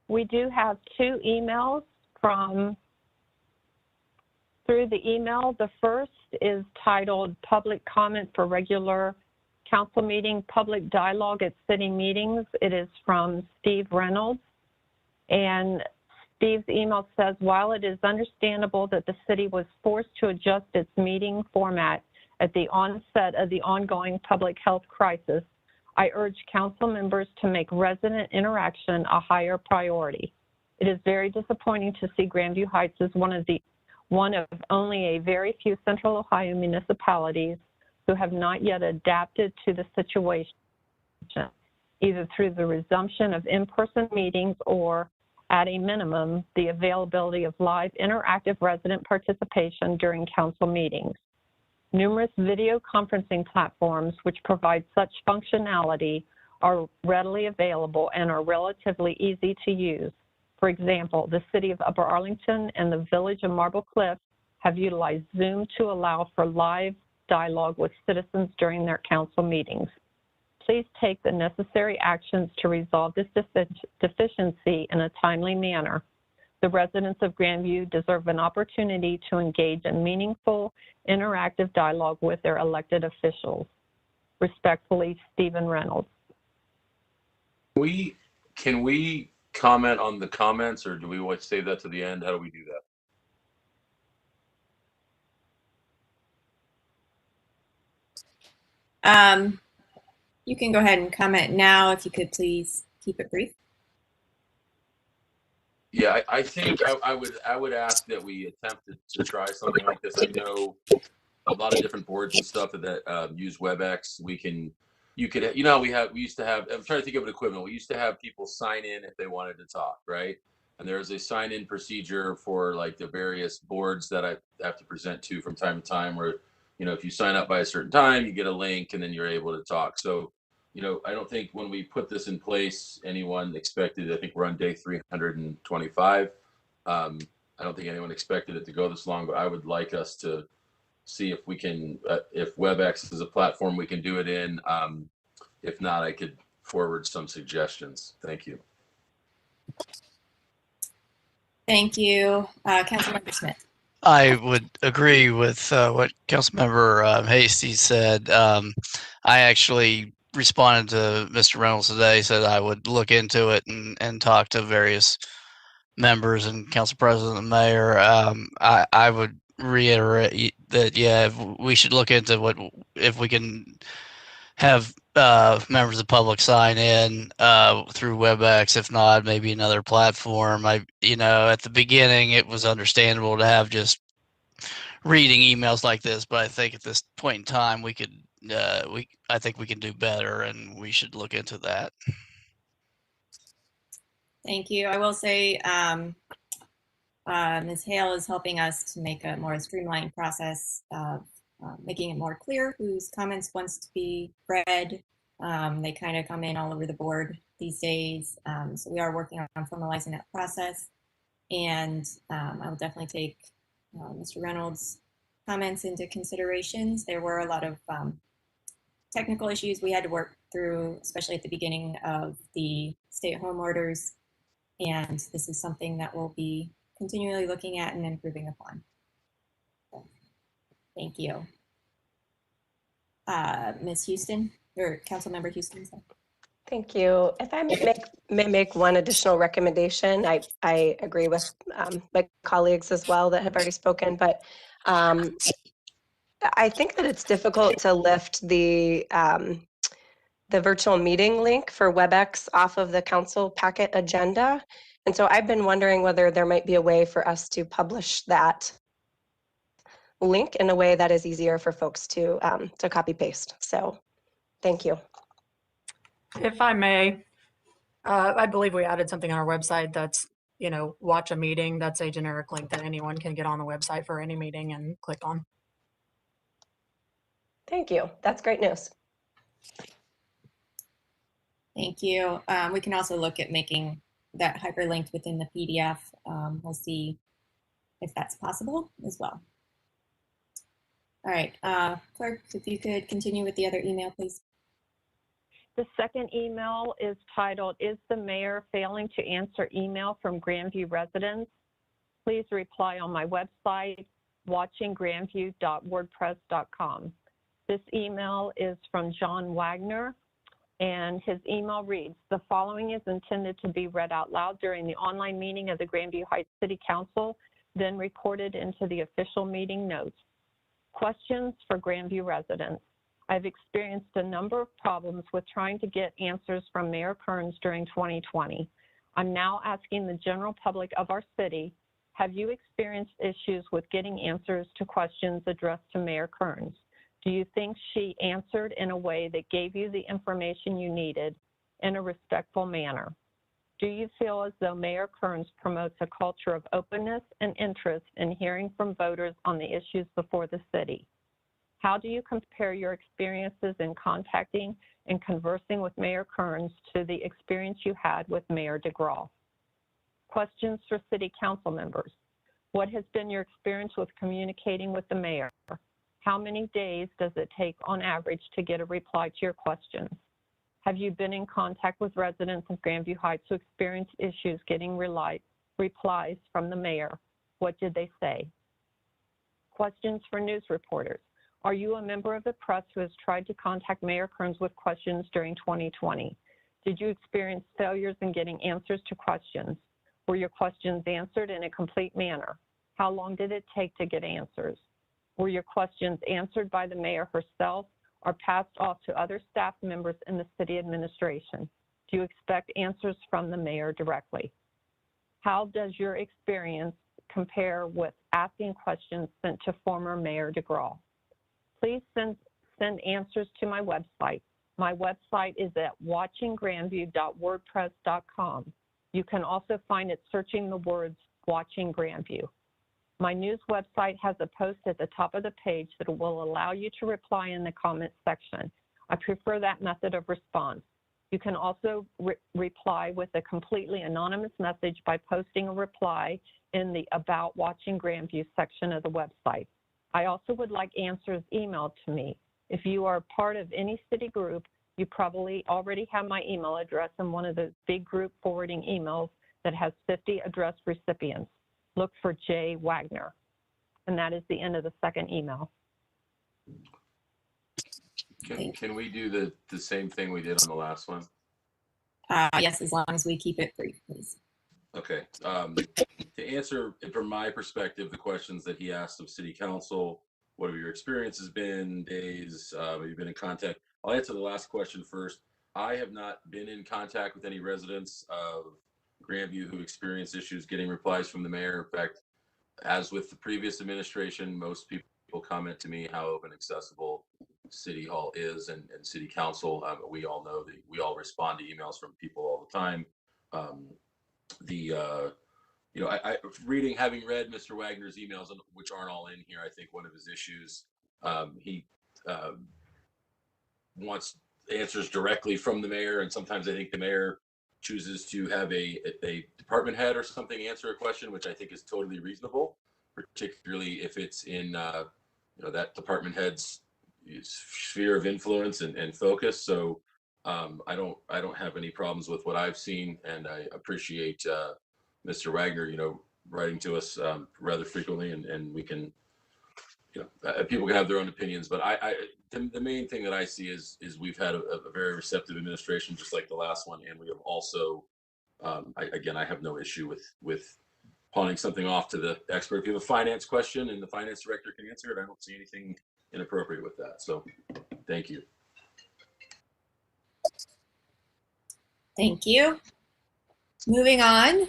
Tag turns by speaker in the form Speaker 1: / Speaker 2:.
Speaker 1: We do have 2 emails through the email. The first is titled Public Comment for Regular Council Meeting, Public Dialogue at City Meetings. It is from Steve Reynolds. And Steve's email says, while it is understandable that the city was forced to adjust its meeting format at the onset of the ongoing public health crisis, I urge council members to make resident interaction a higher priority. It is very disappointing to see Grandview Heights as one of only a very few Central Ohio municipalities who have not yet adapted to the situation, either through the resumption of in-person meetings or, at a minimum, the availability of live interactive resident participation during council meetings. Numerous video conferencing platforms which provide such functionality are readily available and are relatively easy to use. For example, the City of Upper Arlington and the Village of Marble Cliff have utilized Zoom to allow for live dialogue with citizens during their council meetings. Please take the necessary actions to resolve this deficiency in a timely manner. The residents of Grandview deserve an opportunity to engage in meaningful, interactive dialogue with their elected officials. Respectfully, Stephen Reynolds.
Speaker 2: Can we comment on the comments, or do we want to save that to the end? How do we do
Speaker 3: that? You can go ahead and comment now, if you could please keep it brief.
Speaker 2: Yeah, I think I would ask that we attempt to try something like this. I know a lot of different boards and stuff that use WebEx. We used to have, I'm trying to think of an equivalent. We used to have people sign in if they wanted to talk, right? And there's a sign-in procedure for like the various boards that I have to present to from time to time, where, you know, if you sign up by a certain time, you get a link and then you're able to talk. So, you know, I don't think when we put this in place, anyone expected, I think we're on day 325. I don't think anyone expected it to go this long, but I would like us to see if we can, if WebEx is a platform we can do it in. If not, I could forward some suggestions. Thank you.
Speaker 3: Thank you. Councilmember Smith.
Speaker 4: I would agree with what Councilmember Hasty said. I actually responded to Mr. Reynolds today, said I would look into it and talk to various members and council president and mayor. I would reiterate that, yeah, we should look into if we can have members of the public sign in through WebEx. If not, maybe another platform. You know, at the beginning, it was understandable to have just reading emails like this, but I think at this point in time, we could, I think we can do better, and we should look into that.
Speaker 3: Thank you. I will say Ms. Hale is helping us to make a more streamlined process of making it more clear whose comments wants to be read. They kind of come in all over the board these days. So we are working on formalizing that process. And I will definitely take Mr. Reynolds' comments into considerations. There were a lot of technical issues we had to work through, especially at the beginning of the stay-at-home orders. And this is something that we'll be continually looking at and improving upon. So, thank you. Ms. Houston, or Councilmember Houston. Sorry.
Speaker 5: Thank you. If I may make one additional recommendation, I agree with my colleagues as well that have already spoken, but I think that it's difficult to lift the virtual meeting link for WebEx off of the council packet agenda. And so I've been wondering whether there might be a way for us to publish that link in a way that is easier for folks to copy paste. So thank you.
Speaker 6: If I may, I believe we added something on our website that's, you know, watch a meeting. That's a generic link that anyone can get on the website for any meeting and click on.
Speaker 5: Thank you. That's great news.
Speaker 3: Thank you. We can also look at making that hyperlinked within the PDF. We'll see if that's possible as well. All right, clerk, if you could continue with the other email, please.
Speaker 1: The second email is titled, "Is the mayor failing to answer email from Grandview residents? Please reply on my website, watchinggrandview.wordpress.com." This email is from John Wagner, and his email reads, "The following is intended to be read out loud during the online meeting of the Grandview Heights City Council, then recorded into the official meeting notes. Questions for Grandview residents. I've experienced a number of problems with trying to get answers from Mayor Kearns during 2020. I'm now asking the general public of our city, have you experienced issues with getting answers to questions addressed to Mayor Kearns? Do you think she answered in a way that gave you the information you needed in a respectful manner? Do you feel as though Mayor Kearns promotes a culture of openness and interest in hearing from voters on the issues before the city? How do you compare your experiences in contacting and conversing with Mayor Kearns to the experience you had with Mayor DeGraw? Questions for City Council members. What has been your experience with communicating with the mayor? How many days does it take on average to get a reply to your questions? Have you been in contact with residents of Grandview Heights who experienced issues getting replies from the mayor? What did they say? Questions for news reporters. Are you a member of the press who has tried to contact Mayor Kearns with questions during 2020? Did you experience failures in getting answers to questions? Were your questions answered in a complete manner? How long did it take to get answers? Were your questions answered by the mayor herself or passed off to other staff members in the city administration? Do you expect answers from the mayor directly? How does your experience compare with asking questions sent to former Mayor DeGraw? Please send answers to my website. My website is at watchinggrandview.wordpress.com. You can also find it searching the words Watching Grandview. My news website has a post at the top of the page that will allow you to reply in the comments section. I prefer that method of response. You can also reply with a completely anonymous message by posting a reply in the About Watching Grandview section of the website. I also would like answers emailed to me. If you are part of any city group, you probably already have my email address in one of those big group forwarding emails that has 50 addressed recipients. Look for J. Wagner. And that is the end of the second email.
Speaker 2: Can we do the same thing we did on the last one?
Speaker 3: Yes, as long as we keep it brief, please.
Speaker 2: Okay. To answer, from my perspective, the questions that he asked of City Council, what have your experiences been, days, have you been in contact? I'll answer the last question first. I have not been in contact with any residents of Grandview who experienced issues getting replies from the mayor. In fact, as with the previous administration, most people comment to me how open, accessible City Hall is and City Council. We all know that we all respond to emails from people all the time. Having read Mr. Wagner's emails, which aren't all in here, I think one of his issues, he wants answers directly from the mayor, and sometimes I think the mayor chooses to have a department head or something answer a question, which I think is totally reasonable, particularly if it's in that department head's sphere of influence and focus. So I don't have any problems with what I've seen, and I appreciate Mr. Wagner, writing to us rather frequently, and we can, people can have their own opinions, but the main thing that I see is we've had a very receptive administration, just like the last one, and we have also, I have no issue with pawning something off to the expert. If you have a finance question and the finance director can answer it, I don't see anything inappropriate with that. So, thank you.
Speaker 3: Thank you. Moving on,